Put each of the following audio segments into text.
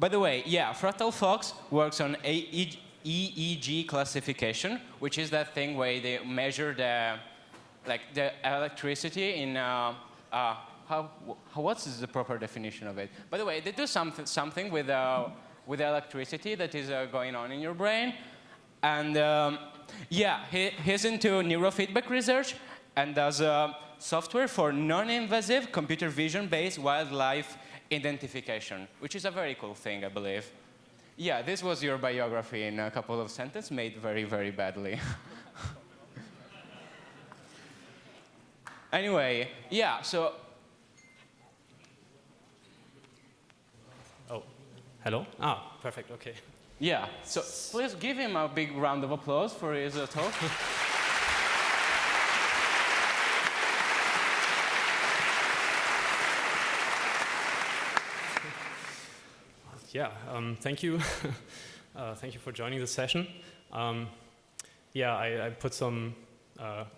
By the way, yeah, Fractal Fox works on EEG classification, which is that thing where they measure the electricity in what's the proper definition of it? By the way, they do something with electricity that is going on in your brain, and yeah, he's into neurofeedback research and does software for non-invasive computer vision-based wildlife identification, which is a very cool thing, I believe. Yeah, this was your biography in a couple of sentences, made very, very badly. Anyway, yeah, so... Oh, hello? Ah, perfect, okay. Yeah, so please give him a big round of applause for his talk. Yeah, thank you. Thank you for joining the session. Yeah, I put some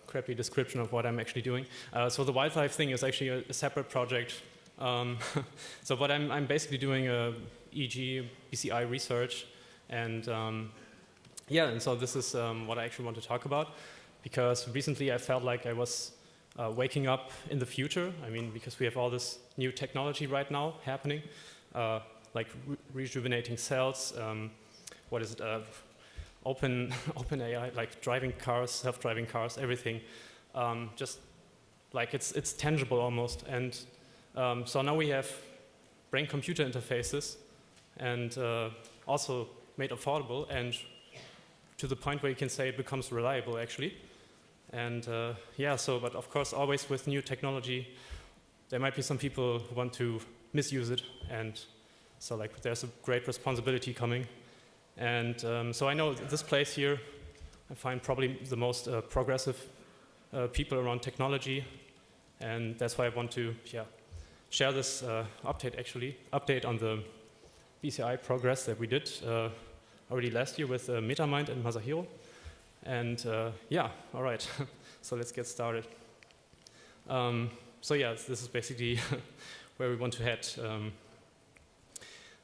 crappy description of what I'm actually doing. So the wildlife thing is actually a separate project. So what I'm basically doing EEG, BCI research, and yeah, and so this is what I actually want to talk about, because recently I felt like I was waking up in the future. I mean, because we have all this new technology right now happening. Like rejuvenating cells, what is it, open AI, like driving cars, self-driving cars, everything. Just like it's tangible almost. And so now we have brain-computer interfaces, and also made affordable, and to the point where you can say it becomes reliable actually. And yeah, so, but of course always with new technology, there might be some people who want to misuse it, and so like there's a great responsibility coming. And so I know this place here, I find probably the most progressive people around technology. And that's why I want to share this update on the BCI progress that we did already last year with Metamind and Masahiro. And yeah, all right, so let's get started. So yeah, this is basically where we want to head.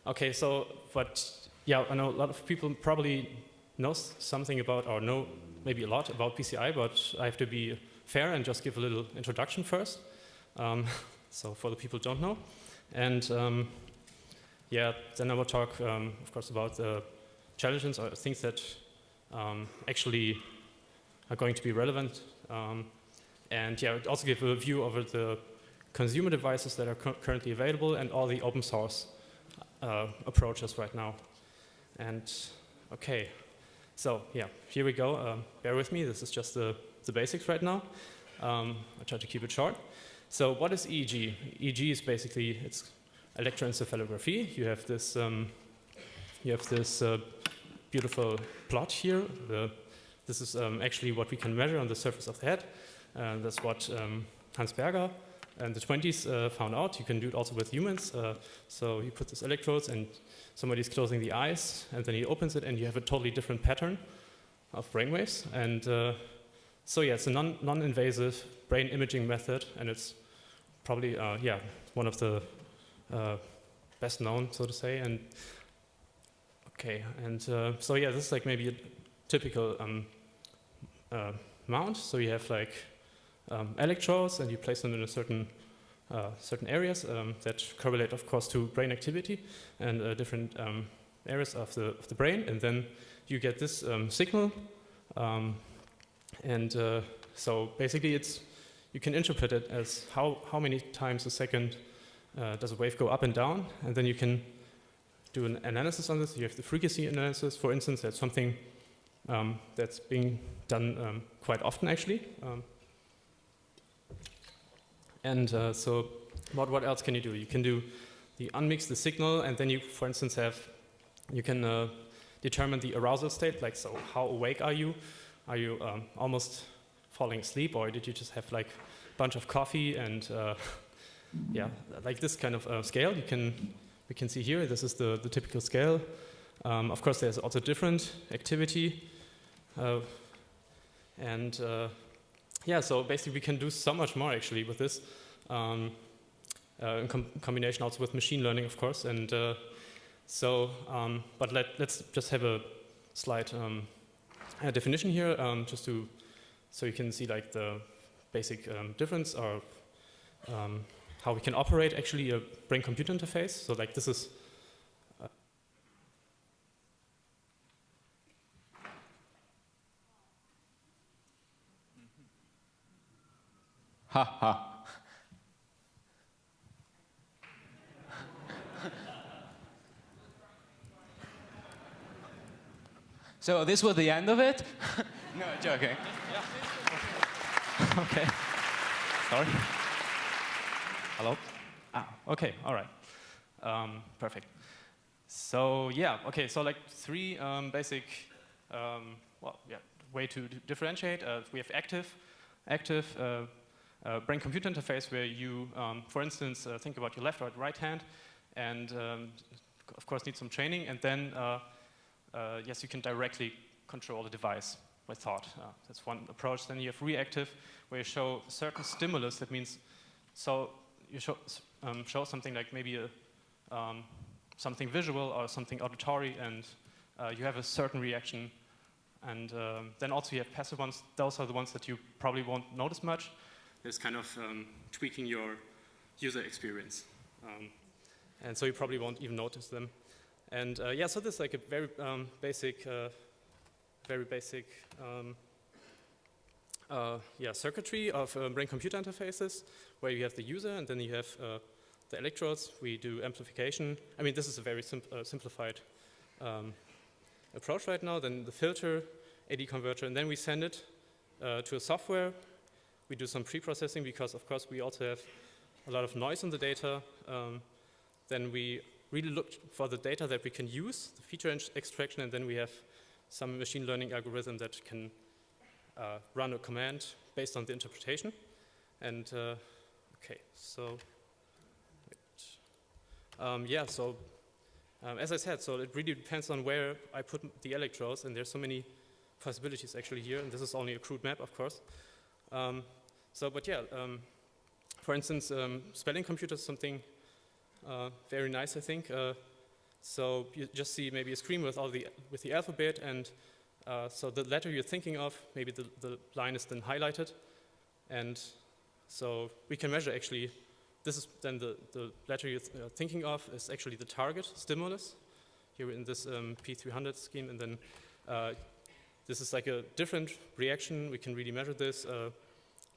Okay, so, but yeah, I know a lot of people probably know something about, or know maybe a lot about BCI, but I have to be fair and just give a little introduction first. So for the people who don't know. And yeah, then I will talk, of course, about the challenges or things that actually are going to be relevant. And yeah, I'll also give a view over the consumer devices that are currently available and all the open source approaches right now. And okay, so yeah, here we go. Bear with me, this is just the basics right now. I try to keep it short. So what is EEG? EEG is basically, it's electroencephalography. You have this beautiful plot here. This is actually what we can measure on the surface of the head. That's what Hans Berger in the 20s found out. You can do it also with humans. So you put these electrodes and somebody's closing the eyes, and then he opens it, and you have a totally different pattern of brainwaves. And so yeah, it's a non-invasive brain imaging method, and it's probably one of the best known, so to say. And okay, and so yeah, this is like maybe a typical mount. So you have like electrodes, and you place them in a certain areas that correlate, of course, to brain activity and different areas of the brain, and then you get this signal. So basically, you can interpret it as how many times a second does a wave go up and down, and then you can do an analysis on this. You have the frequency analysis, for instance. That's something that's being done quite often, actually. So what else can you do? You can unmix the signal, and then you, for instance, you can determine the arousal state, like, so how awake are you? Are you almost falling asleep, or did you just have like a bunch of coffee? And yeah, like this kind of scale we can see here. This is the typical scale. Of course, there's also different activity. Yeah, so basically we can do so much more actually with this, in combination also with machine learning, of course. And So, but let's just have a slight definition here, just to so you can see like the basic difference or how we can operate actually a brain-computer interface. So like this is ha ha. So this was the end of it? No, joking. okay. Sorry. Hello? Ah, okay, all right. Perfect. So yeah, okay, so like three basic, way to differentiate. We have active brain-computer interface where you, for instance, think about your left or right hand, and of course need some training, and then yes, you can directly control the device by thought. That's one approach. Then you have reactive, where you show certain stimulus. That means, so you show something like maybe something visual or something auditory, and you have a certain reaction. And then also you have passive ones. Those are the ones that you probably won't notice much. It's kind of tweaking your user experience. And so you probably won't even notice them. And yeah, so this is like a very basic circuitry of brain-computer interfaces, where you have the user and then you have the electrodes. We do amplification. I mean, this is a very simplified approach right now. Then the filter, AD converter, and then we send it to a software. We do some pre-processing because, of course, we also have a lot of noise in the data. Then we really look for the data that we can use, the feature extraction, and then we have some machine learning algorithm that can run a command based on the interpretation. And okay, so yeah, so as I said, so it really depends on where I put the electrodes, and there's so many possibilities actually here, and this is only a crude map, of course. But yeah, for instance, spelling computer is something very nice, I think. So you just see maybe a screen with with the alphabet, and so the letter you're thinking of, maybe the line is then highlighted, and so we can measure actually. This is then the letter you're thinking of is actually the target stimulus here in this P300 scheme, and then this is like a different reaction. We can really measure this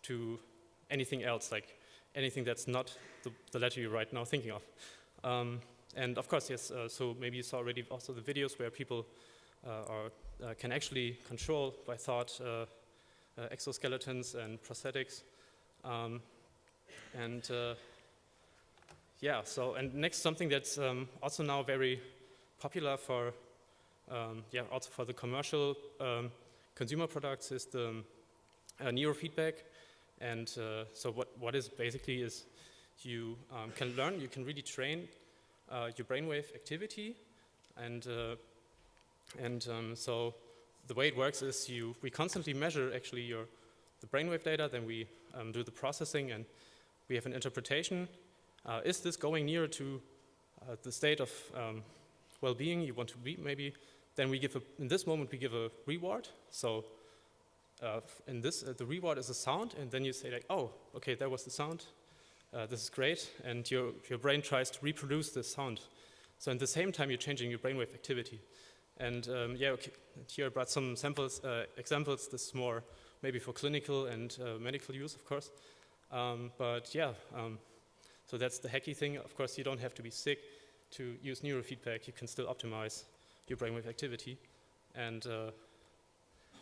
to anything else, like anything that's not the letter you're right now thinking of. And of course, yes, so maybe you saw already also the videos where people can actually control by thought exoskeletons and prosthetics. Yeah, so, and next, something that's also now very popular for, also for the commercial consumer products is the neurofeedback. And so what is basically is you can learn, you can really train your brainwave activity. And so the way it works is we constantly measure actually the brainwave data, then we do the processing, and we have an interpretation. Is this going near to the state of well-being you want to be, maybe? Then we give in this moment we give a reward. So in this, the reward is a sound, and then you say like, oh, okay, that was the sound. This is great, and your brain tries to reproduce this sound. So at the same time, you're changing your brainwave activity. And yeah, okay, here I brought some samples, examples. This is more maybe for clinical and medical use, of course. But yeah. So that's the hacky thing. Of course, you don't have to be sick to use neurofeedback. You can still optimize your brainwave activity. And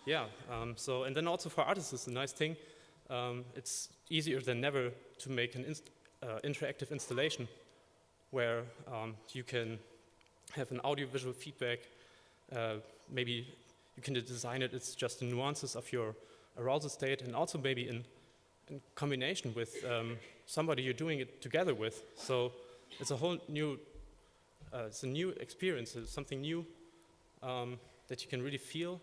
yeah, and then also for artists, it's a nice thing. It's easier than never to make an interactive installation where you can have an audio-visual feedback. Maybe you can design it. It's just the nuances of your arousal state, and also maybe in combination with somebody you're doing it together with. So it's a whole new, it's a new experience. It's something new that you can really feel.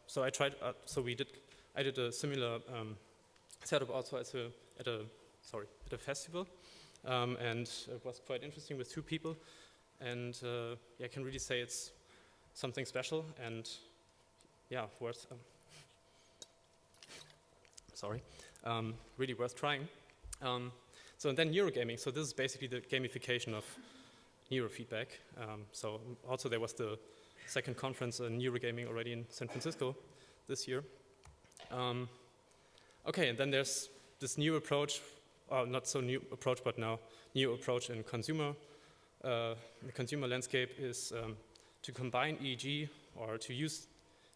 So I tried. I did a similar setup also at a festival, and it was quite interesting with 2 people. and yeah, I can really say it's something special and yeah, worth. Really worth trying. So and then neurogaming. So this is basically the gamification of neurofeedback. So also there was the second conference on neurogaming already in San Francisco this year. Okay, and then there's this new approach, not so new approach, but now new approach in consumer. The consumer landscape is to combine EEG or to use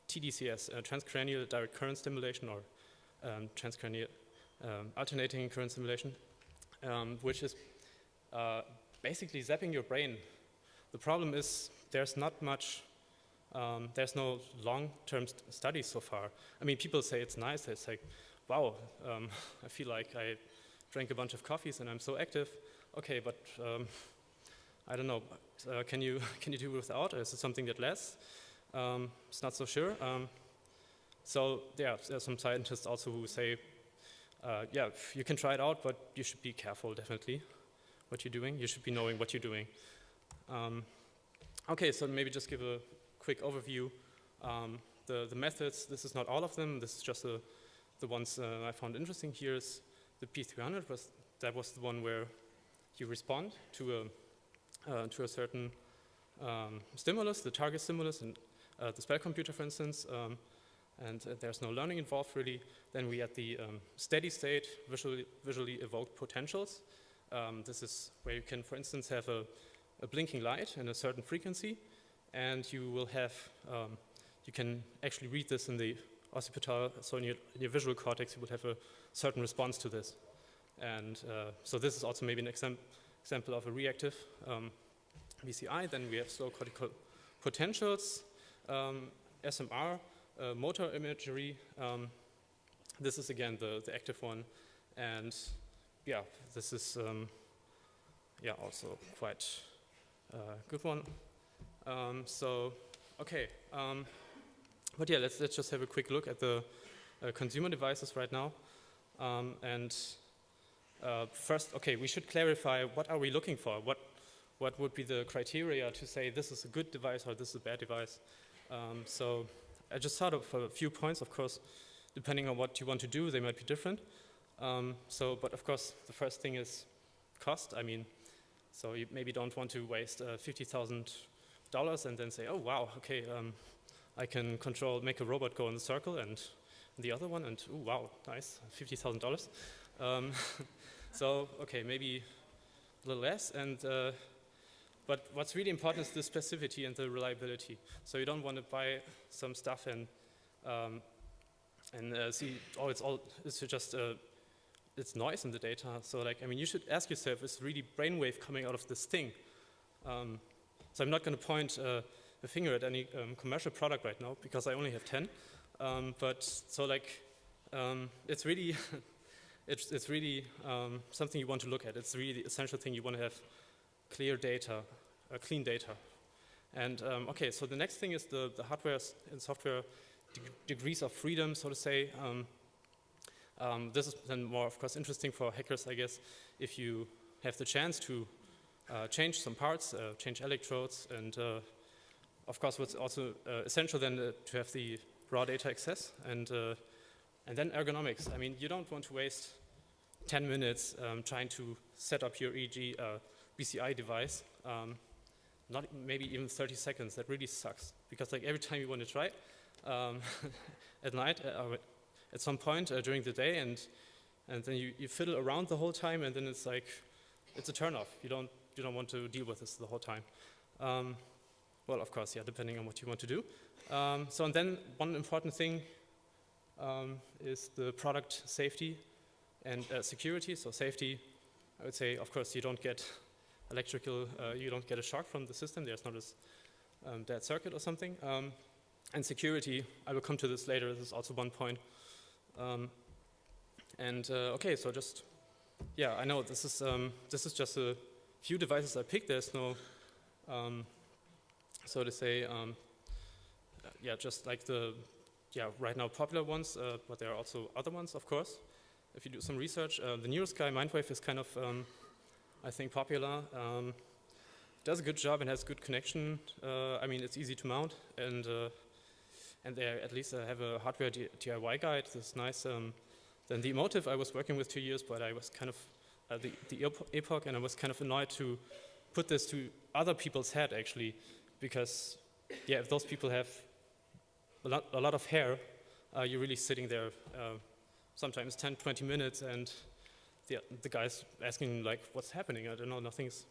TDCS, transcranial direct current stimulation, or transcranial alternating current stimulation, which is basically zapping your brain. The problem is there's not much, there's no long-term studies so far. I mean, people say it's nice. It's like, wow, I feel like I drank a bunch of coffees and I'm so active. Okay, but I don't know. Can you do without? Or is it something that lasts? It's not so sure. So yeah, there's some scientists also who say, yeah, you can try it out, but you should be careful, definitely, what you're doing. You should be knowing what you're doing. Okay, so maybe just give a quick overview. The methods, this is not all of them. This is just the ones I found interesting. Here's the P300. That was the one where you respond to a certain stimulus, the target stimulus, and the spell computer, for instance. And there's no learning involved, really. Then we had the steady state, visually evoked potentials. This is where you can, for instance, have a blinking light and a certain frequency, and you will have, you can actually read this in the occipital, so in your visual cortex, you would have a certain response to this. And so this is also maybe an example of a reactive BCI. Then we have slow cortical potentials, SMR, motor imagery. This is again the active one, and yeah, this is yeah, also quite a good one. So okay, but yeah, let's just have a quick look at the consumer devices right now. And first, okay, we should clarify what are we looking for. What would be the criteria to say this is a good device or this is a bad device? So I just thought of a few points. Of course, depending on what you want to do, they might be different. But of course, the first thing is cost. I mean, so you maybe don't want to waste $50,000 and then say, oh wow, okay, I can make a robot go in the circle and the other one, and oh wow, nice, $50,000. So okay, maybe a little less. And but what's really important is the specificity and the reliability. So you don't want to buy some stuff and see, oh, it's just it's noise in the data. So like, I mean, you should ask yourself, is really brainwave coming out of this thing? So I'm not going to point a finger at any commercial product right now because I only have 10. But so like, it's really, it's really something you want to look at. It's really the essential thing. You want to have clear data, clean data. And okay, so the next thing is the hardware and software degrees of freedom, so to say. This is then more, of course, interesting for hackers, I guess, if you have the chance to change some parts, change electrodes, and of course, what's also essential then to have the raw data access, and then ergonomics. I mean, you don't want to waste 10 minutes trying to set up your EEG BCI device, not maybe even 30 seconds. That really sucks, because like every time you want to try it at night, at some point during the day, and then you fiddle around the whole time, and then it's like, it's a turnoff. You don't want to deal with this the whole time. Well, of course, yeah, depending on what you want to do. So, and then one important thing is the product safety and security. So safety, I would say, of course, you don't get you don't get a shock from the system. There's not a dead circuit or something. And security, I will come to this later. This is also one point. Okay, so just, yeah, I know this is just a few devices I picked. There's no, so to say, yeah, just like the, yeah, right now popular ones, but there are also other ones, of course. If you do some research, the NeuroSky Mindwave is kind of, I think, popular. does a good job and has good connection. I mean, it's easy to mount, and they at least have a hardware DIY guide. That's nice. Then the Emotive I was working with 2 years, but I was kind of the Epoch, and I was kind of annoyed to put this to other people's head actually, because yeah, if those people have a lot of hair, you're really sitting there sometimes 10, 20 minutes, and the guy's asking like, what's happening? I don't know, nothing's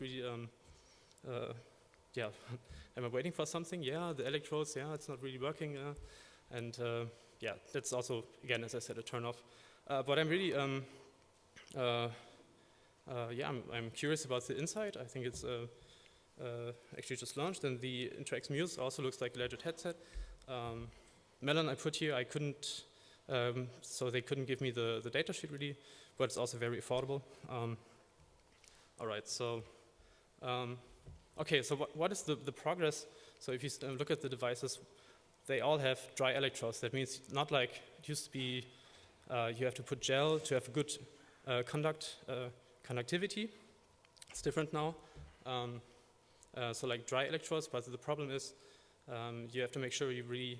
really, yeah, am I waiting for something? Yeah, the electrodes, yeah, it's not really working. And yeah, that's also, again, as I said, a turn off. But I'm really, yeah, I'm curious about the Insight. I think it's actually just launched, and the Interx Muse also looks like a legit headset. Melon I put here, I couldn't, so they couldn't give me the datasheet really, but it's also very affordable. All right, so, okay, so what is the progress? So if you look at the devices, they all have dry electrodes. That means not like it used to be, you have to put gel to have a good conductivity. It's different now. So like dry electrodes, but the problem is you have to make sure you really,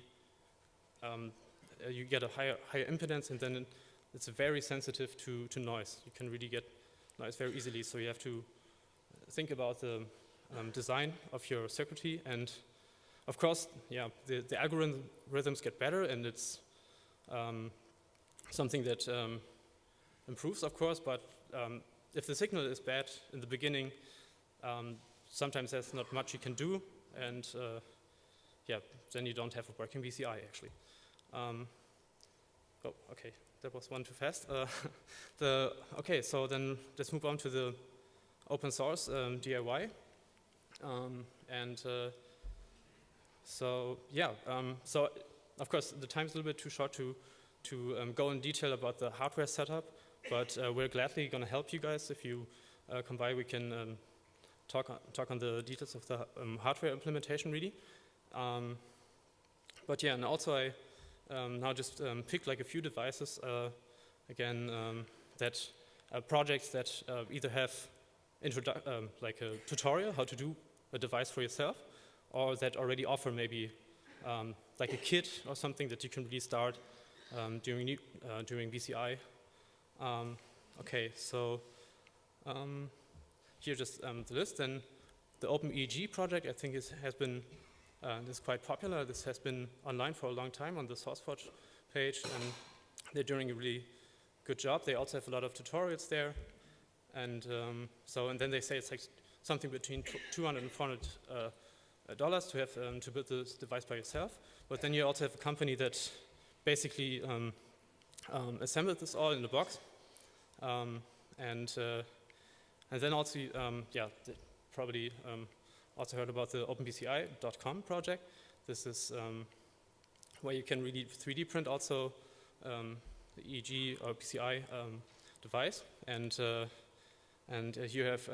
you get a higher impedance, and then it's very sensitive to noise. You can really get noise very easily, so you have to think about the design of your circuitry, and of course, yeah, the algorithms get better, and it's something that improves, of course, but if the signal is bad in the beginning, sometimes there's not much you can do, and yeah, then you don't have a working VCI actually. Oh, okay, that was one too fast. Okay, so then let's move on to the open source DIY. So yeah, so of course the time's a little bit too short to go in detail about the hardware setup, but we're gladly going to help you guys. If you come by, we can talk on the details of the hardware implementation really. But yeah, and also I now just picked like a few devices again that projects that either have like a tutorial how to do a device for yourself, or that already offer maybe like a kit or something that you can really start during VCI. Okay, so here just the list. Then the OpenEEG project, I think has been this is quite popular. This has been online for a long time on the SourceForge page, and they're doing a really good job. They also have a lot of tutorials there, and and then they say it's like something between $200 and $400 to have to build this device by yourself. But then you also have a company that basically assembled this all in the box, and then also yeah, probably also heard about the OpenBCI.com project. This is where you can really 3D print also the EEG or PCI device, and you have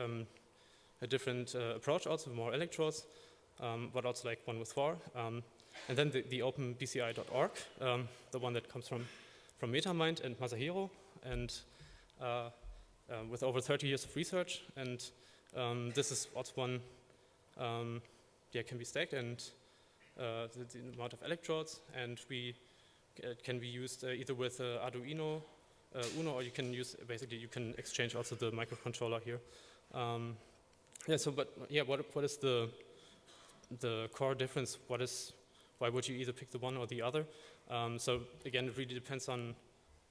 a different approach, also more electrodes, but also like one with 4. And then the OpenBCI.org, the one that comes from MetaMind and Masahiro, and with over 30 years of research. And this is also one, yeah, can be stacked, and the amount of electrodes, and it can be used either with Arduino Uno, or you can use, basically you can exchange also the microcontroller here. Yeah, so but yeah, what is the core difference? Why would you either pick the one or the other? So again, it really depends on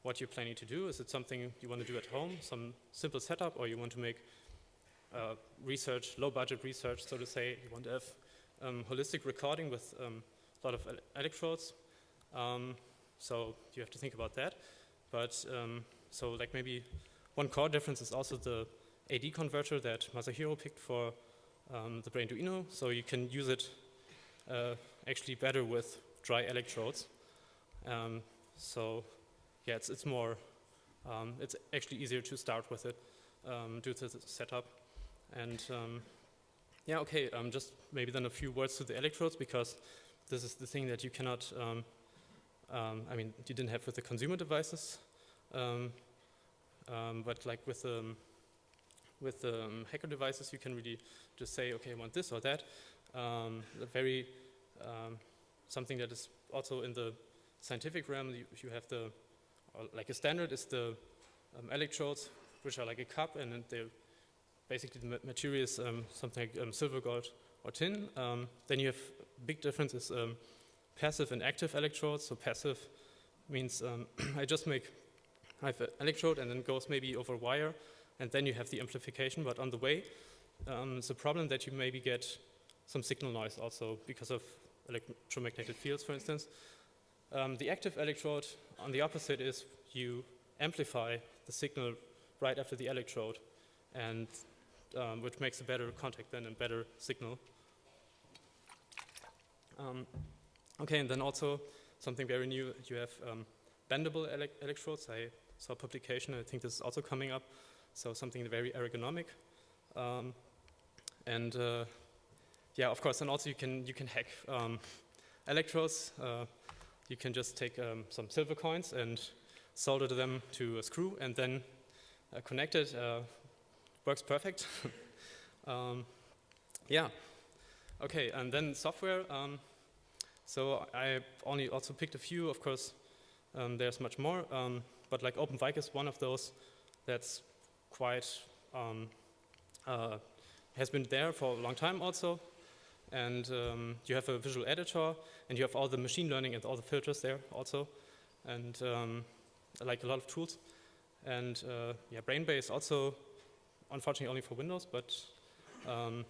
what you're planning to do. Is it something you want to do at home, some simple setup, or you want to make research, low budget research, so to say? You want to have holistic recording with a lot of electrodes. So you have to think about that. But so like maybe one core difference is also the AD converter that Masahiro picked for the Brainduino. So you can use it actually better with dry electrodes. So yeah, it's more, it's actually easier to start with it due to the setup. And yeah, okay, just maybe then a few words to the electrodes, because this is the thing that you cannot, I mean, you didn't have with the consumer devices, but like with with hacker devices, you can really just say, okay, I want this or that. Very something that is also in the scientific realm. You have the, like a standard is the electrodes, which are like a cup, and then they're basically the material is something like silver, gold, or tin. Then you have big differences, passive and active electrodes. So passive means I have an electrode and then goes maybe over a wire, and then you have the amplification. But on the way, it's a problem that you maybe get some signal noise also because of electromagnetic fields, for instance. The active electrode, on the opposite, is you amplify the signal right after the electrode, and which makes a better contact then and better signal. Okay, and then also something very new, you have bendable electrodes. I saw a publication, I think this is also coming up, so something very ergonomic. Yeah, of course, and also you can hack electrodes. You can just take some silver coins and solder them to a screw and then connect it. Works perfect. Yeah. Okay, and then software. So I only also picked a few. Of course, there's much more, but like OpenVike is one of those that's quite has been there for a long time also. And you have a visual editor, and you have all the machine learning and all the filters there also, and like a lot of tools. And yeah, Brainbase also, unfortunately, only for Windows, but then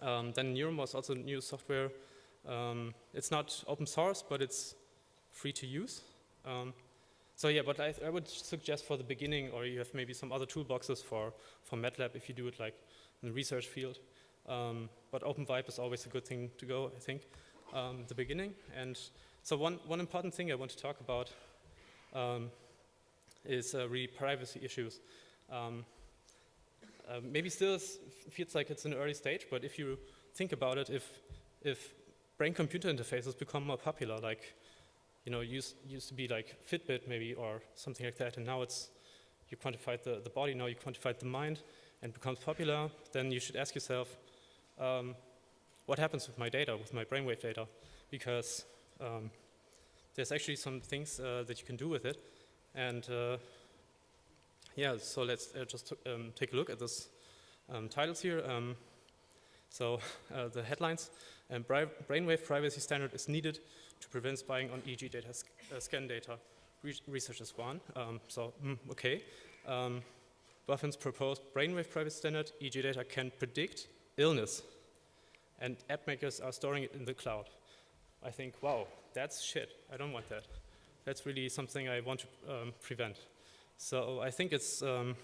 Neuron was also new software. It's not open source, but it's free to use. So yeah, but I would suggest for the beginning, or you have maybe some other toolboxes for MATLAB if you do it like in the research field. But OpenVibe is always a good thing to go, I think, the beginning. And so one important thing I want to talk about is really privacy issues. Maybe still feels like it's an early stage, but if you think about it, if brain-computer interfaces become more popular, like, you know, used to be like Fitbit maybe or something like that, and now it's, you quantified the body, now you quantified the mind, and becomes popular, then you should ask yourself, what happens with my data, with my brainwave data? Because there's actually some things that you can do with it. And yeah, so let's just take a look at this titles here. So the headlines, brainwave privacy standard is needed to prevent spying on EEG data, scan data. Researchers one. Okay. Buffin's proposed brainwave privacy standard, EEG data can predict illness, and app makers are storing it in the cloud. I think, wow, that's shit. I don't want that. That's really something I want to prevent. So I think it's a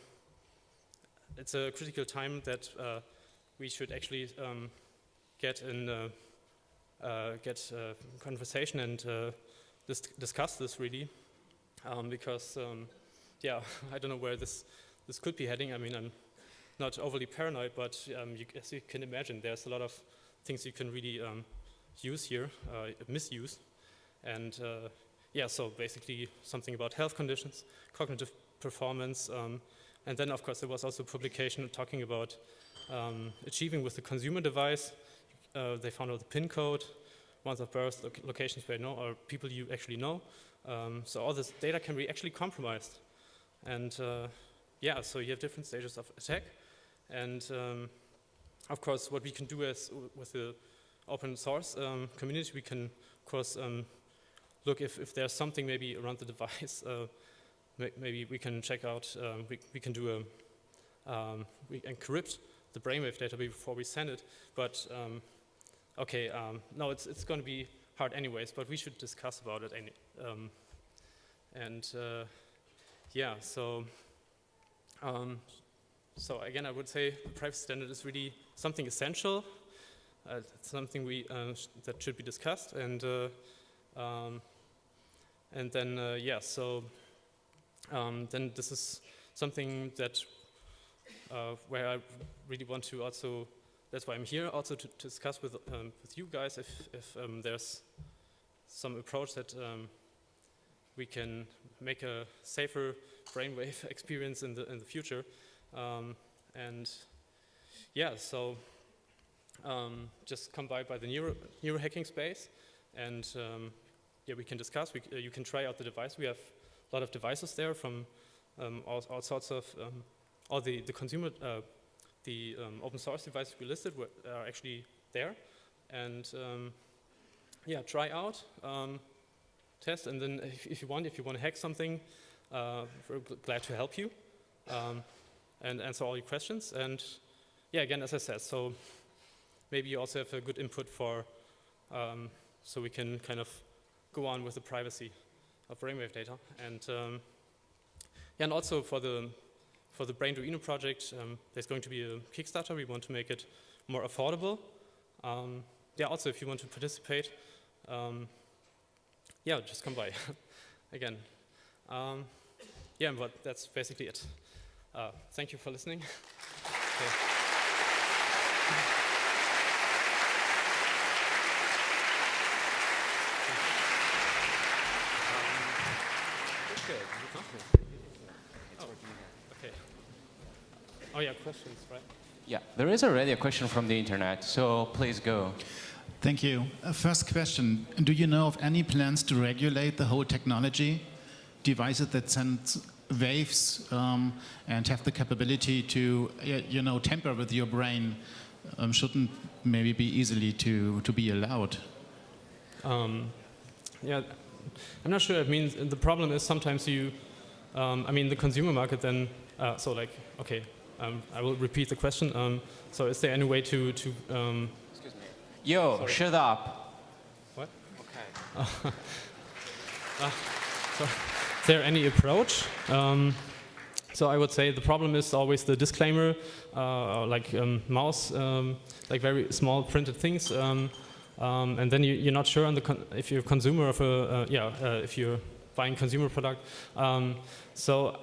critical time that we should actually get in conversation and discuss this really, because yeah, I don't know where this could be heading. I mean, I'm not overly paranoid, but as you can imagine, there's a lot of things you can really use here, misuse. And yeah, so basically something about health conditions, cognitive performance, and then of course there was also a publication talking about achieving with the consumer device. They found out the PIN code, month of birth, locations where you know, or people you actually know. So all this data can be actually compromised. And yeah, so you have different stages of attack. And of course, what we can do is with the open source community, we can, of course, look if there's something maybe around the device. Maybe we can check out, we can do we encrypt the brainwave data before we send it. But okay, no, it's going to be hard anyways, but we should discuss about it. Yeah, so so again, I would say the privacy standard is really something essential. It's something that should be discussed, and then yeah, so then this is something that where I really want to also. That's why I'm here, also to discuss with you guys if there's some approach that we can make a safer brainwave experience in the future. And yeah, so just come by the neuro hacking space, and yeah, we can discuss. You can try out the device. We have a lot of devices there from all sorts of all the consumer open source devices we listed are actually there, and yeah, try out, test, and then if you want to hack something, we're glad to help you and answer all your questions. And yeah, again, as I said, so maybe you also have a good input for so we can kind of go on with the privacy of brainwave data. And yeah, and also for the Brainduino project, there's going to be a Kickstarter. We want to make it more affordable. Yeah, also if you want to participate, yeah, just come by again. Yeah, but that's basically it. Thank you for listening. Okay. Okay. Oh yeah, questions, right? Yeah, there is already a question from the internet, so please go. Thank you. First question, do you know of any plans to regulate the whole technology? Devices that send waves and have the capability to, tamper with your brain shouldn't maybe be easily to be allowed? Yeah, I'm not sure. I mean, the problem is sometimes you, I mean, the consumer market then, so like, okay, I will repeat the question. So is there any way to Excuse me. Yo, sorry. Shut up. What? Okay. So is there any approach? So I would say the problem is always the disclaimer, like mouse, like very small printed things. And then you're not sure on if you're a consumer of if you're buying consumer product. So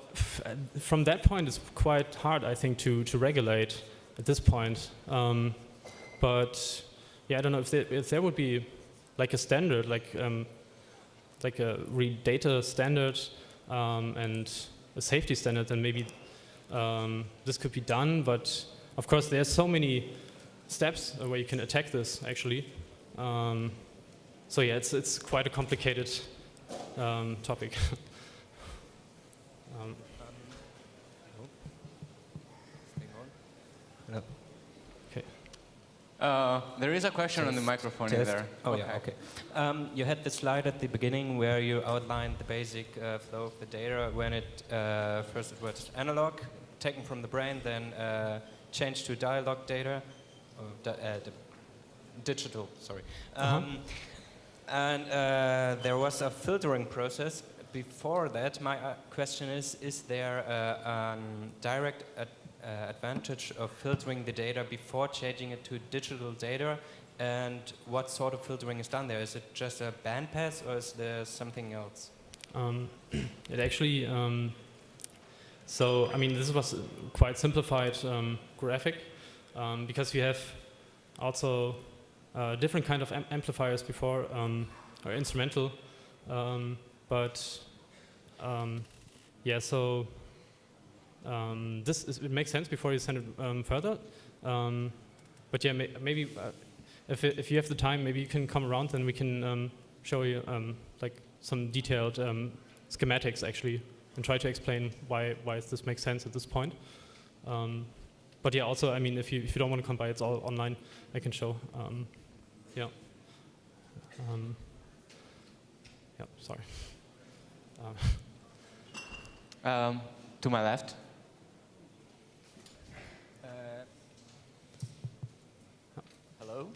from that point, it's quite hard, I think, to regulate at this point. But yeah, I don't know if there would be like a standard, like a read data standard and a safety standard, then maybe this could be done. But of course, there's so many steps where you can attack this actually. So yeah, it's quite a complicated topic. Okay. There is a question on the microphone in there. Oh okay. Yeah, okay. You had the slide at the beginning where you outlined the basic flow of the data when first it was analog, taken from the brain, then changed to dialogue data, or digital, sorry. And there was a filtering process before that. My question is there a direct advantage of filtering the data before changing it to digital data? And what sort of filtering is done there? Is it just a bandpass or is there something else? It actually, so I mean, this was quite simplified graphic because you have also different kind of amplifiers before, or instrumental, but yeah, so it makes sense before you send it further, but yeah, maybe if you have the time, maybe you can come around and we can show you like some detailed schematics actually, and try to explain why this makes sense at this point. But yeah, also, I mean, if you don't want to come by, it's all online. I can show. Yeah. Yeah. Sorry. To my left. Hello?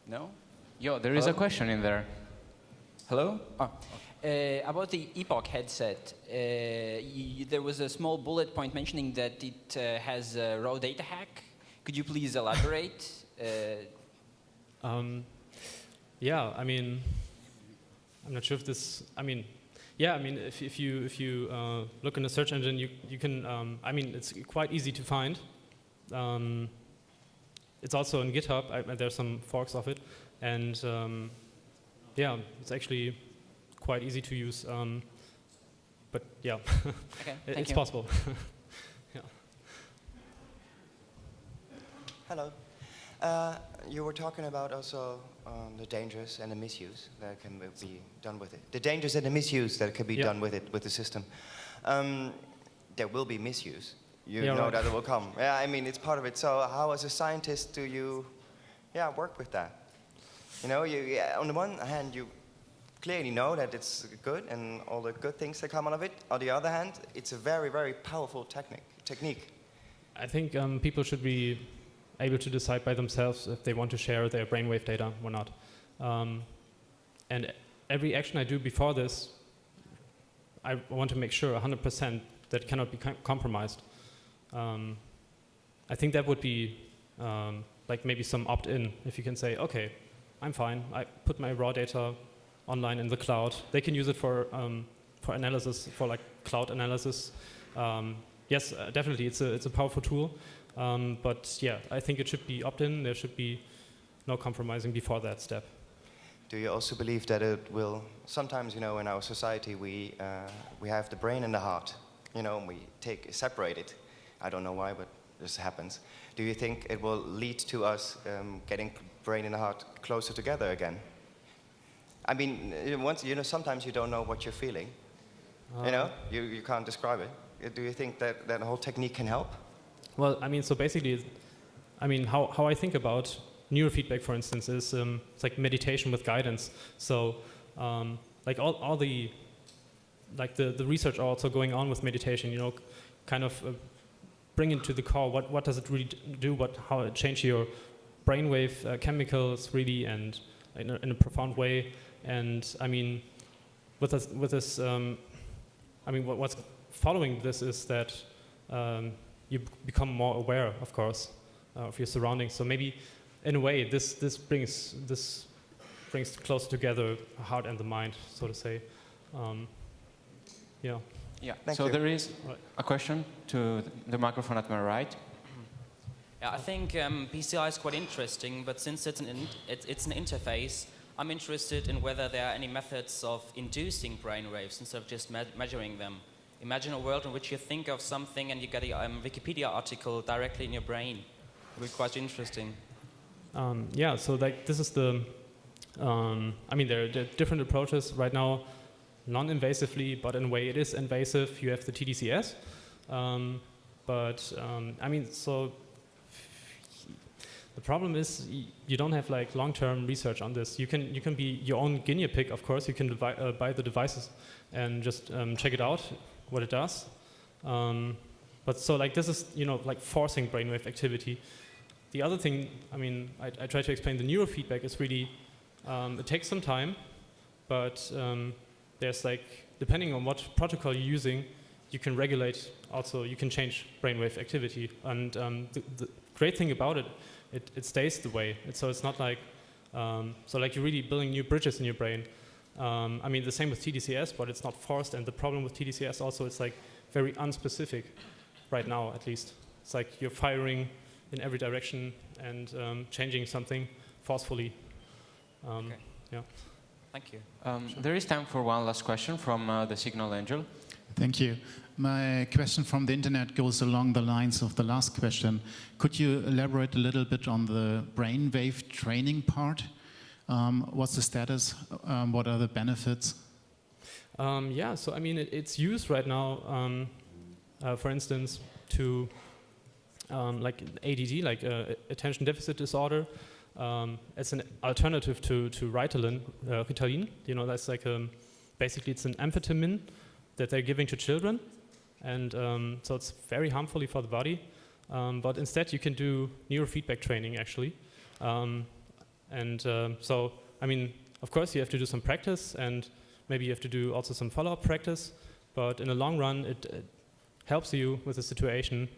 No? Yo, there is a question in there. Hello? Oh. About the Epoch headset, there was a small bullet point mentioning that it has a raw data hack. Could you please elaborate? Yeah, I mean, I'm not sure if this. I mean, yeah, I mean, if you look in the search engine, you can. I mean, it's quite easy to find. It's also on GitHub. There's some forks of it, and yeah, it's actually quite easy to use, but yeah, okay, it's possible. Yeah. Hello. You were talking about also the dangers and the misuse that can be done with it. The dangers and the misuse that can be done with it, with the system. There will be misuse. You know that it will come. Yeah, I mean, it's part of it. So how, as a scientist, do you work with that? You know, on the one hand, you clearly know that it's good and all the good things that come out of it. On the other hand, it's a very, very powerful technique. I think people should be able to decide by themselves if they want to share their brainwave data or not. And every action I do before this, I want to make sure 100% that it cannot be compromised. I think that would be like maybe some opt-in, if you can say, okay, I'm fine, I put my raw data online in the cloud. They can use it for analysis, for like cloud analysis. Yes, definitely, it's a powerful tool. But yeah, I think it should be opt-in. There should be no compromising before that step. Do you also believe that it will, sometimes, you know, in our society we have the brain and the heart, you know, and we separate it. I don't know why, but this happens. Do you think it will lead to us getting brain and heart closer together again? I mean, sometimes you don't know what you're feeling. You know, you can't describe it. Do you think that that whole technique can help? Well, I mean, so basically, I mean, how I think about neurofeedback, for instance, is it's like meditation with guidance. So, like all the research also going on with meditation, you know, kind of bring it to the core. What does it really do? How it change your brainwave chemicals really, and in a profound way. And I mean, with this, I mean, what's following this is that you become more aware, of course, of your surroundings. So maybe, in a way, this brings closer together the heart and the mind, so to say. Yeah. Yeah. Thank so you. there is a question to the microphone at my right. Yeah, I think BCI is quite interesting, but since it's an interface, I'm interested in whether there are any methods of inducing brainwaves instead of just measuring them. Imagine a world in which you think of something and you get a Wikipedia article directly in your brain. It would be quite interesting. Yeah, so like this is the, I mean, there are different approaches right now, non-invasively, but in a way it is invasive. You have the TDCS, I mean, so the problem is you don't have like long-term research on this. You can be your own guinea pig, of course. You can buy the devices and just check it out, what it does. But so like this is, you know, like forcing brainwave activity. The other thing, I mean, I try to explain the neurofeedback is really, it takes some time, but there's like, depending on what protocol you're using, you can regulate also, you can change brainwave activity. And the great thing about it, it stays the way. So it's not like, so like you're really building new bridges in your brain. I mean, the same with TDCS, but it's not forced. And the problem with TDCS also, it's like very unspecific right now, at least. It's like you're firing in every direction and changing something forcefully. Okay. Yeah. Thank you. Sure. There is time for one last question from the Signal Angel. Thank you. My question from the internet goes along the lines of the last question. Could you elaborate a little bit on the brainwave training part? What's the status? What are the benefits? Yeah, so I mean, it's used right now, for instance, to like ADD, like attention deficit disorder. It's an alternative to Ritalin. You know, that's like basically it's an amphetamine that they're giving to children, and so it's very harmful for the body. But instead, you can do neurofeedback training actually. So, I mean, of course, you have to do some practice, and maybe you have to do also some follow-up practice. But in the long run, it helps you with the situation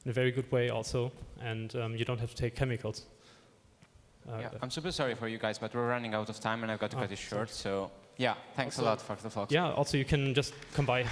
in a very good way also, and you don't have to take chemicals. Yeah, I'm super sorry for you guys, but we're running out of time, and I've got to cut it short. So, yeah, thanks also, a lot for the vlogs. Yeah, also you can just come by.